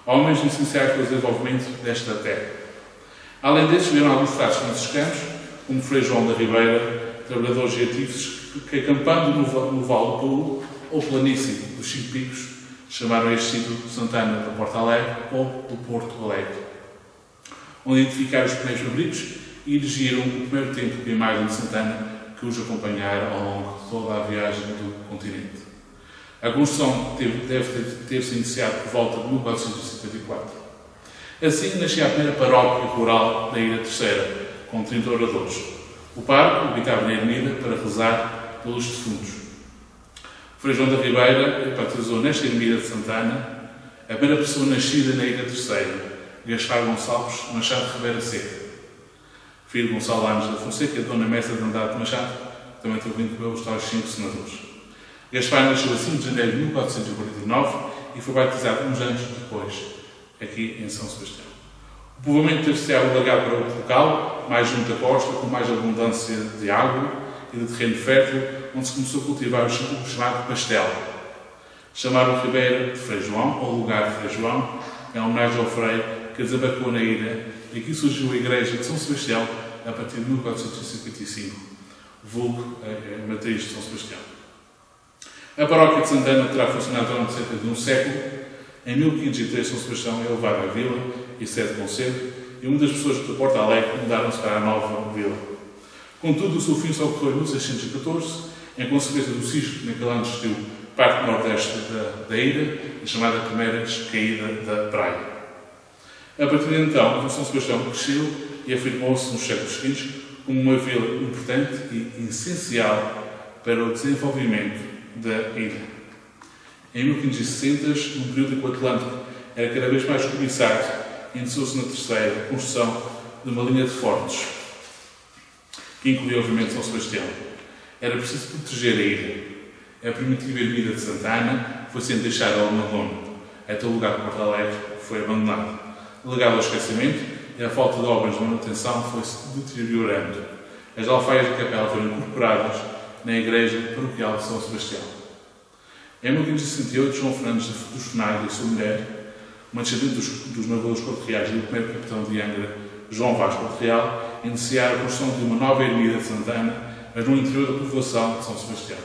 S4: Homens essenciais para o desenvolvimento desta terra. Além destes, vieram alguns frades franciscanos, como Frei João da Ribeira, trabalhadores e ativos, que acampando no Vale do Pulu, ou planície dos 5 Picos, chamaram este sítio Santana da Porta Alegre ou do Porto Alegre, onde identificaram os primeiros abrigos e erigiram o primeiro templo de imagem de Santana que os acompanharam ao longo de toda a viagem do continente. A construção deve ter-se iniciado por volta de 1454. Assim nascia a primeira paróquia rural da Ilha Terceira, com 30 oradores. O pároco habitava na ermida para rezar pelos defuntos. Frei João da Ribeira batizou nesta ermida de Santana a primeira pessoa nascida na Ilha Terceira, Gaspar Gonçalves Machado de Ribeira Seca, filho de Gonçalo Ângelo da Fonseca e Dona Messa de Andrade Machado, que também teve vindo com os tais 5 senadores. Gaspar nasceu a 5 de janeiro de 1449 e foi batizado uns anos depois, aqui em São Sebastião. O povoamento teve-se alargado para outro local, mais junto à costa, com mais abundância de água e de terreno fértil, onde se começou a cultivar o chamado pastel. Chamaram Ribeira de Frei João, ou lugar de Frei João, em homenagem ao Frei que desembarcou na ilha, e aqui surgiu a Igreja de São Sebastião a partir de 1455, vulgo a matriz de São Sebastião. A paróquia de Santana terá funcionado durante cerca de um século. Em 1503, São Sebastião é levado à vila e sede do concelho, e muitas pessoas de Porto Alegre mudaram-se para a nova vila. Contudo, o seu fim só ocorreu em 1614, em consequência do cisco que naquele ano gestiu parte nordeste da ilha, a chamada primeira descaída da praia. A partir de então, São Sebastião cresceu e afirmou-se nos séculos seguintes como uma vila importante e essencial para o desenvolvimento da ilha. Em 1560, num período em que o Atlântico era cada vez mais cobiçado, iniciou-se na Terceira a construção de uma linha de fortes. que incluía obviamente São Sebastião. Era preciso proteger a ilha. A primitiva ermida de Santa Ana foi sendo deixada ao abandono, até o lugar de Porto Alegre foi abandonado. Legado ao esquecimento e a falta de obras de manutenção foi-se deteriorando. As alfaias da capela foram incorporadas na igreja paroquial de São Sebastião. Em 1568, João Fernandes dos Funais e a sua mulher, uma descendente dos navegadores Corte Reais e do primeiro capitão de Angra, João Vaz Corte Real, iniciaram a construção de uma nova ermida de Santa Ana, mas no interior da povoação de São Sebastião.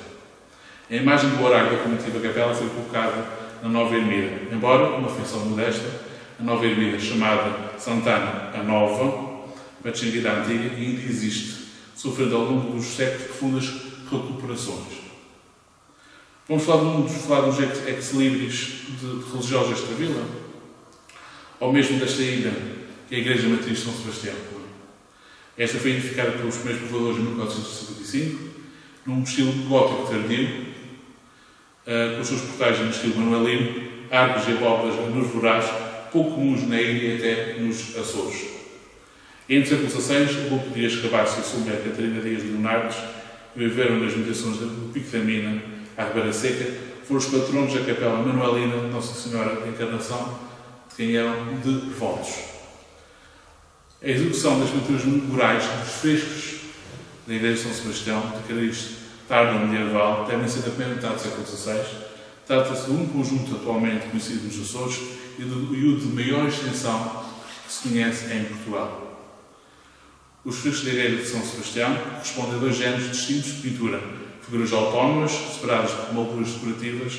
S4: A imagem do horário da primitiva capela foi colocada na nova ermida, embora uma função modesta. A nova ermida, chamada Santana a Nova, para distinguir da antiga, ainda existe, sofrendo ao longo dos séculos profundas recuperações. Vamos falar dos ex-libris religiosos desta vila? Ou mesmo desta ilha, que é a Igreja Matriz de São Sebastião. Esta foi edificada pelos primeiros povoadores em 1455, num estilo gótico tardio, com os seus portais no estilo manuelino, arcos e abóbadas nos voraz, pouco comuns na ilha e até nos Açores. Entre o século XVI, o Lopo Dias Rabassa e a sua mulher Catarina Dias de Leonardes, que viveram nas meditações do Pico da Mina, à Ribeira Seca, foram os patronos da Capela Manuelina de Nossa Senhora da Encarnação, de quem eram devotos. A execução das pinturas murais dos frescos da Igreja de São Sebastião, de cariz tardo-medieval, devem ser da primeira metade do século XVI. Trata-se de um conjunto atualmente conhecido nos Açores e o de maior extensão que se conhece em Portugal. Os frescos da Igreja de São Sebastião correspondem a dois géneros distintos de pintura: figuras autónomas, separadas por molduras decorativas,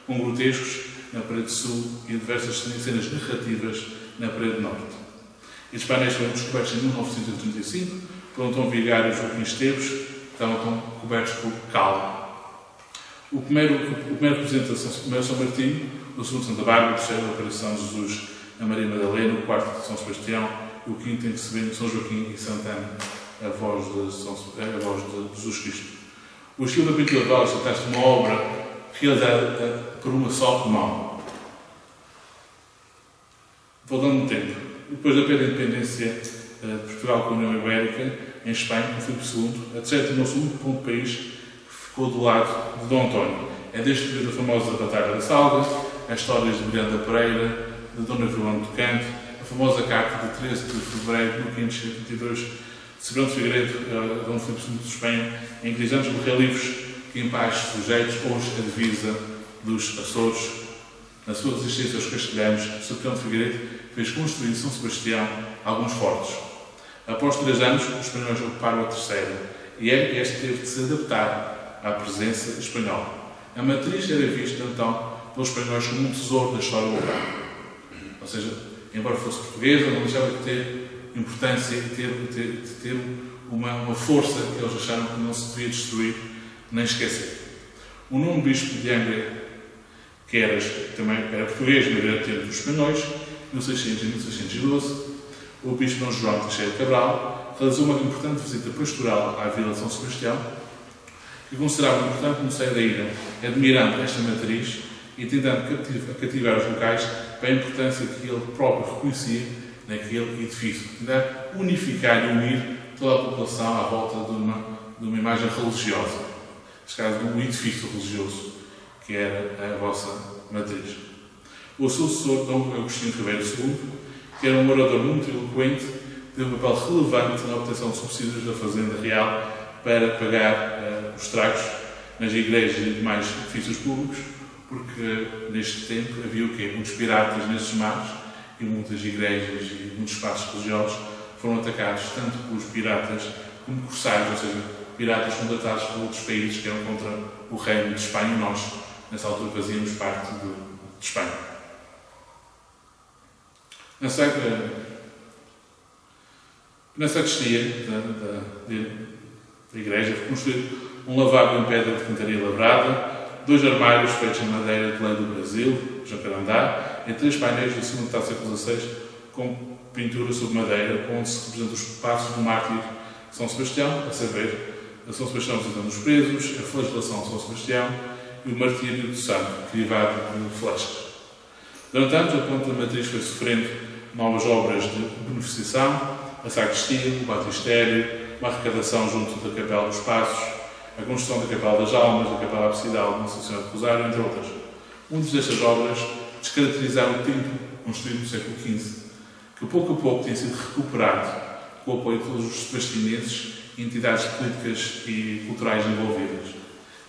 S4: com grotescos na parede sul e diversas cenas narrativas na parede norte. Estes painéis foram descobertos em 1935 por Antão Vigário e Joaquim Esteves, que estavam cobertos por cal. O primeiro representa São Martinho, o segundo Santa Bárbara, o terceiro a Aparição de Jesus a Maria Madalena, o quarto de São Sebastião e o quinto em que se vê São Joaquim e Santa Ana, a voz de Jesus Cristo. O estilo da pintura de Vales trata-se de uma obra realizada por uma só mão. Voltando no tempo, depois da perda da independência de Portugal com a União Ibérica, em Espanha, com Filipe II, a Terceira tornou-se o único ponto do país que ficou do lado de Dom António. É deste período a famosa Batalha da Salga, as histórias de Miranda Pereira, de Dona Vilão do Canto, a famosa carta de 13 de fevereiro de 1522 de Sebrão de Figueiredo a Dom Filipe II de Espanha, em que diz: antes morrer livres que em paz sujeitos, hoje a divisa dos Açores. Na sua resistência aos castelhanos, Sebrão de Figueiredo fez construir em São Sebastião alguns fortes. Após 3 anos, os espanhóis ocuparam a terceira, e este teve de se adaptar à presença espanhola. A matriz era vista, então, pelos espanhóis como um tesouro da história local. Ou seja, embora fosse portuguesa, não deixava de ter importância e de ter uma força que eles acharam que não se devia destruir nem esquecer. O nome bispo de Angra, que também era português, mas era tempo dos espanhóis, 1600 e 1612, o bispo Dom João Teixeira Cabral realizou uma importante visita pastoral à vila de São Sebastião, que considerava importante no seio da ilha, admirando esta matriz e tentando cativar os locais para a importância que ele próprio reconhecia naquele edifício, tentar unificar e unir toda a população à volta de uma imagem religiosa, neste caso de um edifício religioso, que era a vossa matriz. O sucessor, Dom Agostinho Ribeiro II, que era um orador muito eloquente, teve um papel relevante na obtenção de subsídios da Fazenda Real para pagar os estragos nas igrejas e demais edifícios públicos, porque neste tempo havia o quê? Muitos piratas nesses mares e muitas igrejas e muitos espaços religiosos foram atacados tanto pelos piratas como corsários, ou seja, piratas contratados por outros países que eram contra o reino de Espanha, e nós, nessa altura, fazíamos parte de Espanha. Na sacristia da igreja foi construído um lavabo em pedra de cantaria lavrada, 2 armários feitos em madeira de lei do Brasil, jacarandá, e 3 painéis da segunda metade do século XVI com pintura sobre madeira, onde se representam os passos do mártir de São Sebastião, a saber, a São Sebastião representando os presos, a flagelação de São Sebastião e o martírio do santo, crivado de flechas. Durante anos, a planta matriz foi sofrendo novas obras de beneficiação, a sacristia, o batistério, uma arrecadação junto da Capela dos Passos, a construção da Capela das Almas, da Capela Absidal de Nossa Senhora do Rosário, entre outras. Muitas destas obras descaracterizaram o templo construído no século XV, que pouco a pouco tem sido recuperado com o apoio de todos os sebastinenses e entidades políticas e culturais envolvidas.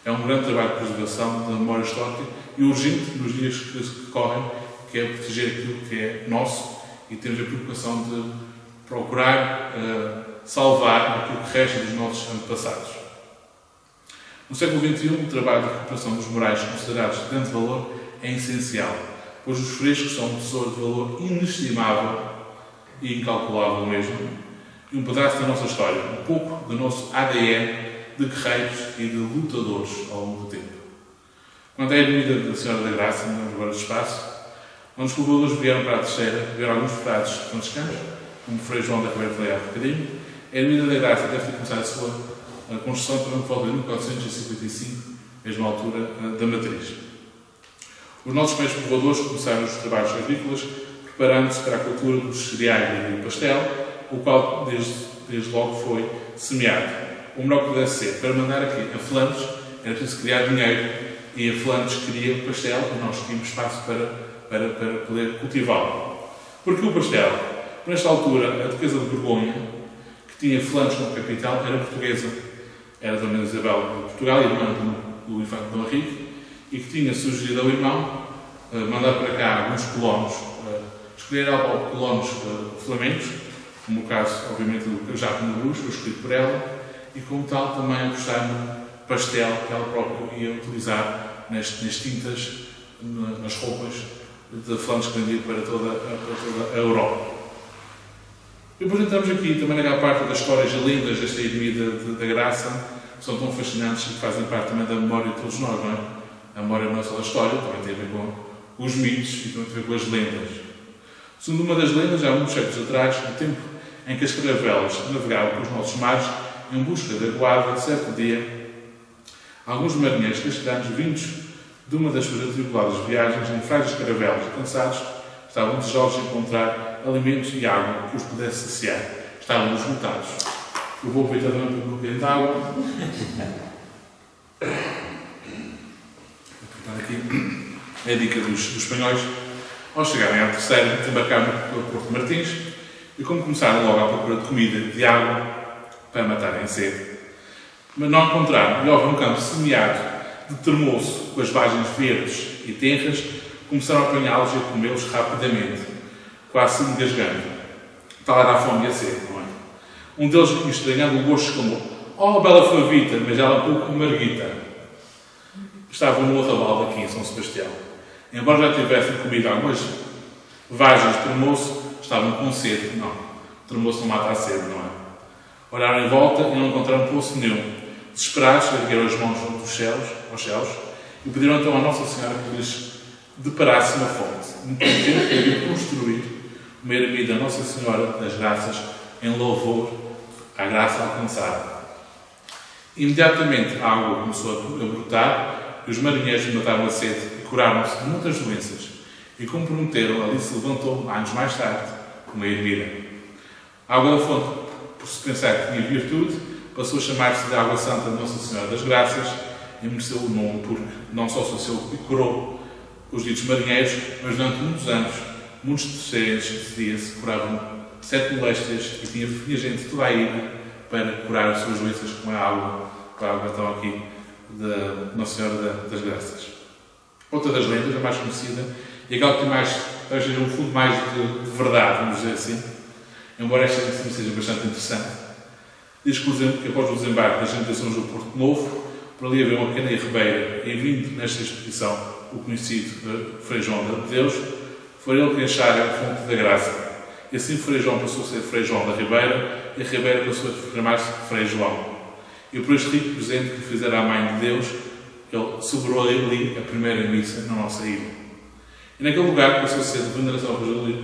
S4: É um grande trabalho de preservação da memória histórica e urgente nos dias que correm, que é proteger aquilo que é nosso e temos a preocupação de procurar salvar aquilo que resta dos nossos antepassados. No século XXI, o trabalho de recuperação dos morais considerados de grande valor é essencial, pois os frescos são um tesouro de valor inestimável e incalculável mesmo, e um pedaço da nossa história, um pouco do nosso ADN de guerreiros e de lutadores ao longo do tempo. Quando é a Ermida da Senhora da Graça, no Agora do Espaço, onde os colaboradores vieram para a terceira, vieram alguns frades franciscanos, como o Frei João da Ribeira falei há bocadinho, a Ermida da Graça deve ter começado a sua construção também por volta de 1455, mesma altura da matriz. Os nossos primeiros povoadores começaram os trabalhos agrícolas, preparando-se para a cultura dos cereais e do pastel, o qual desde logo foi semeado. O melhor que pudesse ser. Para mandar aqui a Flandres, era preciso criar dinheiro, e a Flandres queria o pastel, e nós tínhamos espaço para poder cultivá-lo. Porque o pastel, nesta altura, a Duquesa de Borgonha, que tinha Flandres como capital, era portuguesa. Era da Dona Isabel de Portugal, irmã do infante Dom Henrique, e que tinha sugerido ao irmão mandar para cá alguns colonos, escolher colonos flamencos, como o caso, obviamente, do Jacques de Bruges, foi escolhido por ela, e como tal também apostar no pastel que ela própria ia utilizar nas tintas, nas roupas de Flandres que vendia para toda a Europa. E depois entramos aqui também naquela parte das histórias e lendas desta Ermida da Graça, que são tão fascinantes e que fazem parte também da memória de todos nós, não é? A memória não é só da história, também tem a ver com os mitos e também tem a ver com as lendas. Segundo uma das lendas, há muitos séculos atrás, no tempo em que as caravelas navegavam pelos nossos mares em busca da guarda, certo dia, alguns marinheiros castelhanos, vindos de uma das suas atribuladas viagens em frágeis caravelas e cansados, estavam desejosos de encontrar alimentos e água que os pudesse saciar. Estavam esgotados. Eu vou aproveitar também para um bocadinho de água. Vou apontar aqui a dica dos espanhóis. Ao chegarem à terceira, desembarcaram no Porto Martins e, como começaram logo à procura de comida e de água para matarem a sede, mas não encontraram, e houve um campo semeado de termoço com as vagens verdes e tenras, começaram a apanhá-los e a comê-los rapidamente, quase se engasgando. Tal era a fome e a sede, não é? Um deles, estranhando o gosto, exclamou: "Oh, bela Flavita, mas ela um pouco marguita." Estavam no arrabal daqui em São Sebastião. Embora já tivessem comido algumas vagens de termoço, estavam com sede. Não, o termoço não mata a sede, não é? Olharam em volta e não encontraram poço nenhum. Desesperados, ergueram as mãos aos céus, e pediram então à Nossa Senhora que lhes deparasse uma fonte. No tempo que haviam construir uma ermida a Nossa Senhora das Graças em louvor à graça alcançada. Imediatamente a água começou a brotar e os marinheiros mataram a sede e curaram-se de muitas doenças. E como prometeram, ali se levantou, anos mais tarde, uma ermida. A água da fonte, por se pensar que tinha virtude, passou a chamar-se de Água Santa de Nossa Senhora das Graças e mereceu o nome porque não só saciou e curou os ditos marinheiros, mas durante muitos anos, muitos terceiros desse dia se curavam 7 moléstias e tinha gente toda a ilha para curar as suas doenças com a água então aqui da Nossa Senhora das Graças. Outra das lendas, a mais conhecida, e aquela que tem mais, talvez um fundo mais de verdade, vamos dizer assim, embora esta seja bastante interessante, diz que após o desembarque das embarcações do Porto Novo, por ali havia uma pequena ribeira, e vindo nesta expedição o conhecido Frei João de Deus, foi ele que enchara a fonte da graça. E assim Frei João passou a ser Frei João da Ribeira, e a Ribeira passou a chamar-se Frei João. E por este rico presente que fizera à Mãe de Deus, ele celebrou ali a primeira missa na nossa ilha. E naquele lugar passou a ser de veneração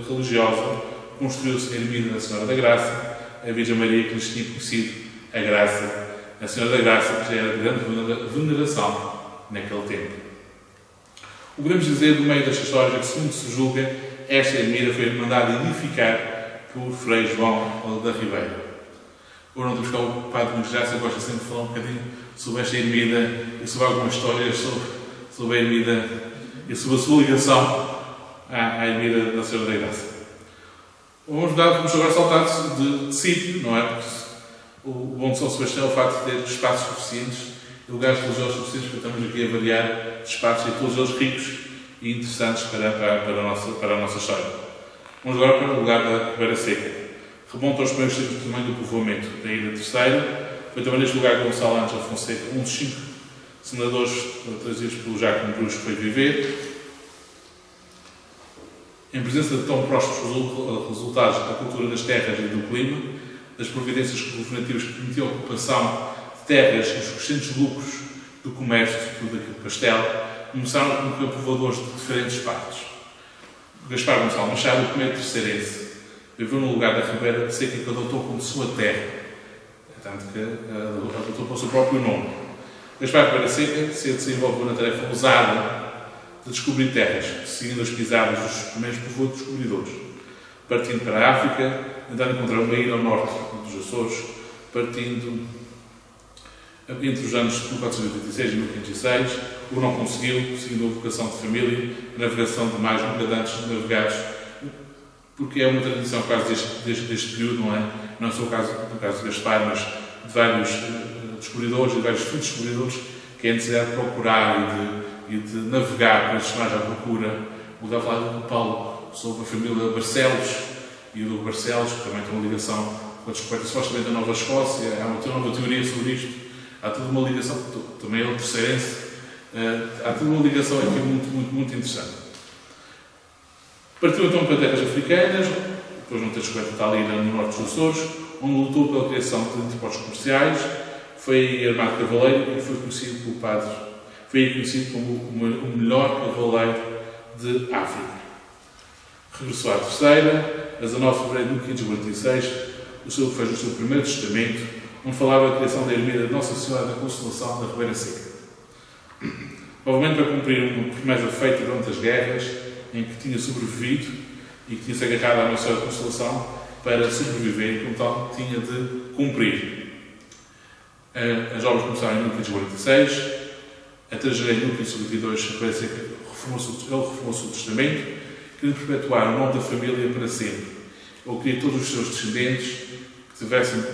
S4: religiosa, construiu-se a Ermida da Senhora da Graça, a Virgem Maria que lhes tinha conhecido a Graça, a Senhora da Graça, que já era de grande veneração naquele tempo. O que podemos dizer, no meio destas histórias, é que, segundo se julga, esta ermida foi mandada edificar por Frei João da Ribeira. Ou não buscar o Padre Luís Graça, eu gosto sempre de falar um bocadinho sobre esta ermida e sobre algumas histórias sobre a ermida e sobre a sua ligação à ermida da Senhora da Graça. Vamos agora saltar de sítio, não é? Porque o bom de São Sebastião é o facto de ter espaços suficientes e lugares religiosos suficientes, porque estamos aqui a variar de espaços e todos eles ricos e interessantes para a nossa história. Vamos agora para o lugar da Ribeira Seca. Remonta aos primeiros tempos também do povoamento da Ilha Terceira. Foi também neste lugar que Gonçalo Ângelo Fonseca, um dos 5 senadores trazidos pelo Jacomo Bruxo, foi viver. Em presença de tão prósperos resultados da cultura das terras e do clima, das providências governativas que permitiam a ocupação de terras e os crescentes lucros do comércio, sobretudo aqui do pastel, começaram como povoadores de diferentes partes. Gaspar Gonçalo Machado, o primeiro terceirense, viveu no lugar da Ribeira Seca que adotou como sua terra, tanto que adotou para o seu próprio nome. Gaspar Ribeira Seca se desenvolveu na tarefa ousada de descobrir terras, seguindo as pisadas dos primeiros povoados descobridores, partindo para a África, tentando encontrar uma ilha ao norte dos Açores, partindo entre os anos 1486 e 1506, o não conseguiu, seguindo a vocação de família, a navegação de mais navegantes navegados, porque é uma tradição quase deste período, não é? Não é só o caso de Gaspar, mas de vários descobridores e de vários futuros descobridores, que é a necessidade de procurar e de navegar para estes mares à procura. Vou dar a falar do Paulo sobre a família Barcelos, e o do Barcelos, que também tem uma ligação com a descoberta supostamente da Nova Escócia. Há uma nova teoria sobre isto. Há toda uma ligação, também ele terceirense, há toda uma ligação aqui muito interessante. Partiu então para terras africanas, depois não ter descoberto tal ilha no norte dos Açores, onde lutou pela criação de entrepostos comerciais, foi armado cavaleiro e foi conhecido pelo padre. Foi conhecido como o melhor cavaleiro de África. Regressou à Terceira, a 19 de fevereiro de 1546, fez o seu primeiro testamento, onde falava da criação da ermida de Nossa Senhora da Consolação da Ribeira Seca. Provavelmente para cumprir uma promessa feita durante as guerras, em que tinha sobrevivido e que tinha-se agarrado à Nossa Senhora da Consolação para sobreviver e, como tal, tinha de cumprir. As obras começaram em 1546, até janeiro de 1552, a Ribeira Seca reformou-se o testamento, querendo perpetuar o nome da família para sempre. Ele queria todos os seus descendentes que tivessem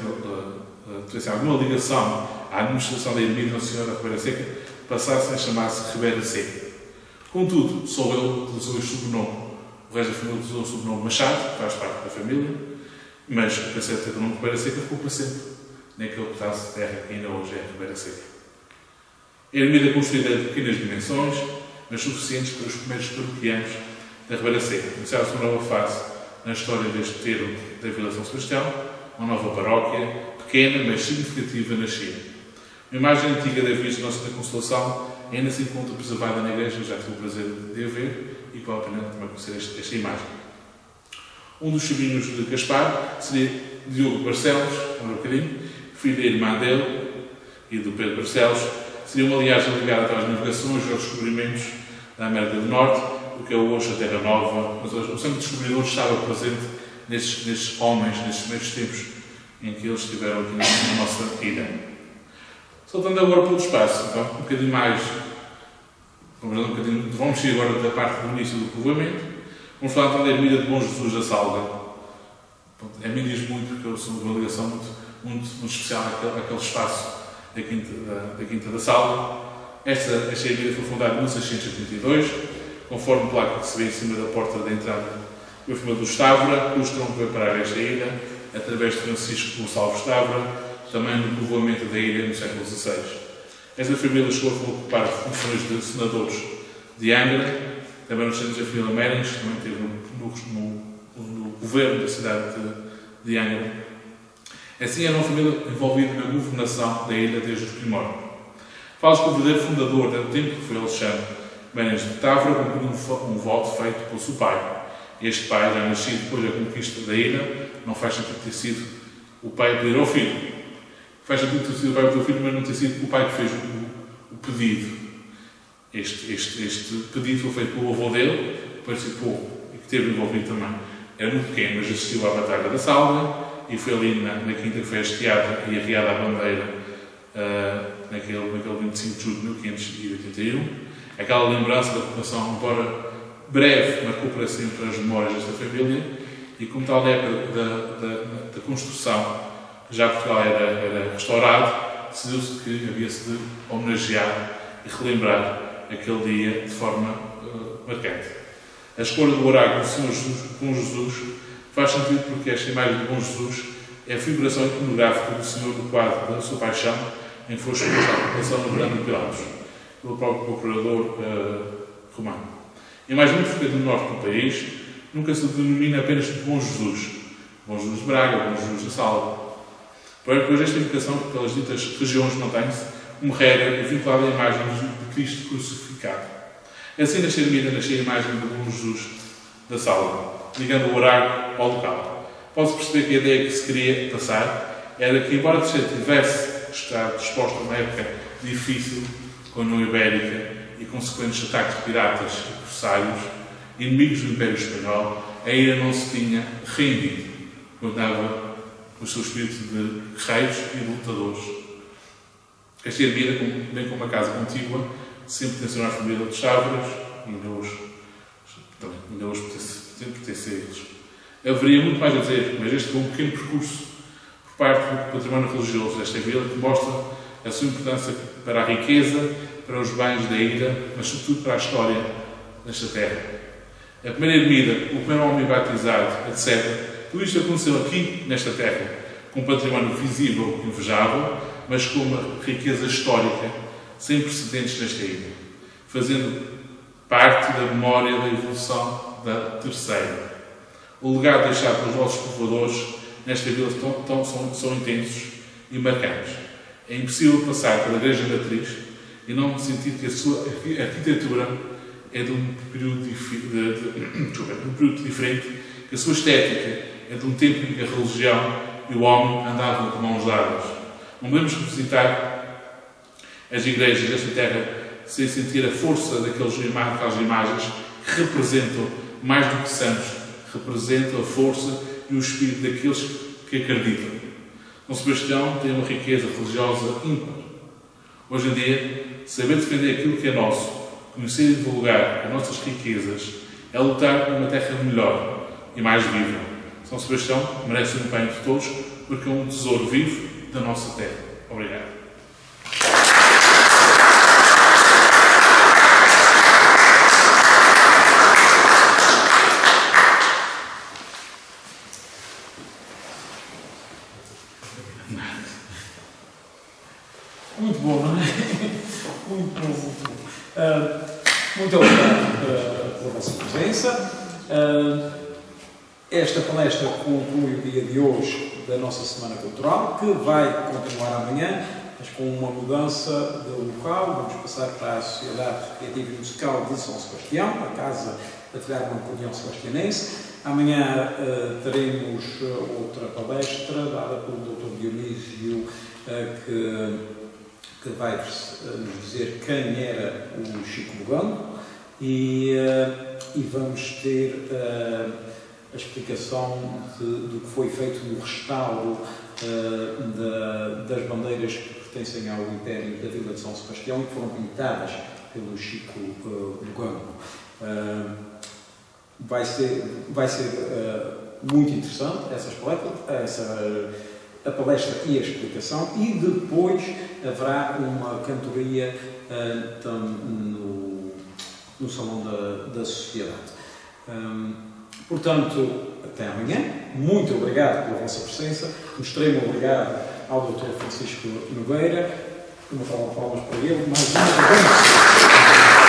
S4: alguma ligação à administração da ermida Nossa Senhora da Ribeira Seca, passassem a chamar-se Ribeira Seca. Contudo, só ele utilizou este sobrenome. O resto da família utilizou o sobrenome Machado, que faz parte da família, mas o conceito do nome Ribeira Seca ficou para sempre naquele pedaço de terra que ainda hoje é Ribeira Seca. A ermida é construída de pequenas dimensões, mas suficientes para os primeiros paroquianos da Ribeira Seca. Começaram-se uma nova fase na história deste termo da Vila São Sebastião, uma nova paróquia, pequena, mas significativa na China. Uma imagem antiga da Virgem Nossa da Consolação ainda se encontra preservada na igreja, já tive o prazer de a ver, e vale a pena também conhecer esta imagem. Um dos sobrinhos de Gaspar seria Diogo Barcelos, um bocadinho, filho da irmã dele e do Pedro Barcelos. Seria uma linhagem ligada às navegações e aos descobrimentos da América do Norte, o que é hoje a Terra Nova. Mas o sangue descobridor estava presente nestes homens, nestes primeiros tempos em que eles estiveram aqui na nossa ilha. Saltando agora pelo espaço, então, um bocadinho mais. Vamos sair agora da parte do início do povoamento. Vamos falar então da ermida de Bom Jesus da Salga. A mim diz muito, porque eu sou de uma ligação muito especial àquele espaço da Quinta da Salga. Esta ermida foi fundada em 1682, conforme a placa que se vê em cima da porta da entrada do filme do Estávora, cujo tronco veio parar esta ilha, através de Francisco Gonçalves Estávora, também no povoamento da ilha no século XVI. Esta família chegou a ocupar funções de senadores de Angra, também nos centros da família Mérens, que também esteve no governo da cidade de Angra. Assim, era uma família envolvida na governação da ilha desde os primórdios. Fala-se que o verdadeiro fundador do templo foi Alexandre Mérens de Távora, cumprindo um voto feito pelo seu pai. Este pai, já nascido depois da conquista da ilha, não faz sentido ter sido o pai a pedir ao filho. Faz sentido ter sido o pai a pedir ao filho, mas não ter sido o pai que fez o pedido. Este pedido foi feito pelo avô dele, que participou e que esteve envolvido também. era muito pequeno, mas assistiu à Batalha da Salva e foi ali na quinta que foi hasteada e arriada à bandeira naquele 25 de julho de 1581. Aquela lembrança da ocupação, embora breve, marcou para sempre as memórias desta família e, como tal, na época da construção, já Portugal era restaurado, decidiu-se que havia-se de homenagear e relembrar aquele dia de forma marcante. A escolha do oráculo do Senhor Jesus, Bom Jesus faz sentido porque esta imagem de Bom Jesus é a figuração iconográfica do Senhor do quadro da sua paixão em que foi exposta à população no Grande de Pilatos, pelo próprio procurador romano. A imagem muito frequente no norte do país nunca se denomina apenas de Bom Jesus de Braga, Bom Jesus da Salva. Pois esta invocação pelas ditas regiões mantém-se como regra vinculada à imagem de Cristo crucificado. Assim, nesta ermida nasceu a imagem de Bom Jesus da Salva, ligando o oráculo ao local. Pode-se perceber que a ideia que se queria passar era que, embora a terceira tivesse estado disposta a uma época difícil, com a União Ibérica e consequentes ataques de piratas e corsários, inimigos do Império Espanhol, ainda não se tinha rendido, continuava o seu espírito de guerreiros e lutadores. Esta ermida, bem como a casa contígua, sempre pertenceu à família de Cháveras e ainda hoje pertence a eles. Haveria muito mais a dizer, mas este foi um pequeno percurso por parte do património religioso desta vila que mostra a sua importância para a riqueza, para os bens da ilha, mas sobretudo para a história desta terra. A primeira ermida, o primeiro homem batizado, etc. Tudo isto aconteceu aqui, nesta terra, com um património visível e invejável, mas com uma riqueza histórica sem precedentes nesta ilha, fazendo parte da memória da evolução da terceira. O legado deixado pelos nossos povoadores nesta vila são intensos e marcantes. É impossível passar pela Igreja Matriz e não sentir que a sua arquitetura é de um período diferente, que a sua estética é de um tempo em que a religião e o homem andavam de mãos dadas. Não podemos visitar as igrejas desta terra sem sentir a força daquelas imagens que representam, mais do que santos, representam a força e o espírito daqueles que acreditam. São Sebastião tem uma riqueza religiosa ímpar. Hoje em dia, saber defender aquilo que é nosso, conhecer e divulgar as nossas riquezas, é lutar por uma terra melhor e mais viva. São Sebastião merece um empenho de todos, porque é um tesouro vivo da nossa terra. Obrigado.
S1: Muito bom, não é? Muito bom, muito bom. Muito obrigado pela vossa presença. Esta palestra conclui o dia de hoje da nossa Semana Cultural, que vai continuar amanhã, mas com uma mudança de local. Vamos passar para a Sociedade Recreativa e Musical de São Sebastião, a Casa Atividade União Sebastianense. Amanhã teremos outra palestra dada pelo Dr. Dionísio, que vai nos dizer quem era o Chico Bugando, e vamos ter a explicação do que foi feito no restauro das bandeiras que pertencem ao Império da Vila de São Sebastião e que foram pintadas pelo Chico Bugando. Vai ser muito interessante essas palestras, a palestra e a explicação, e depois haverá uma cantoria no Salão da Sociedade. Portanto, até amanhã. Muito obrigado pela vossa presença. Um extremo obrigado ao Dr. Francisco Nogueira. Uma salva de palmas para ele. Mais uma vez.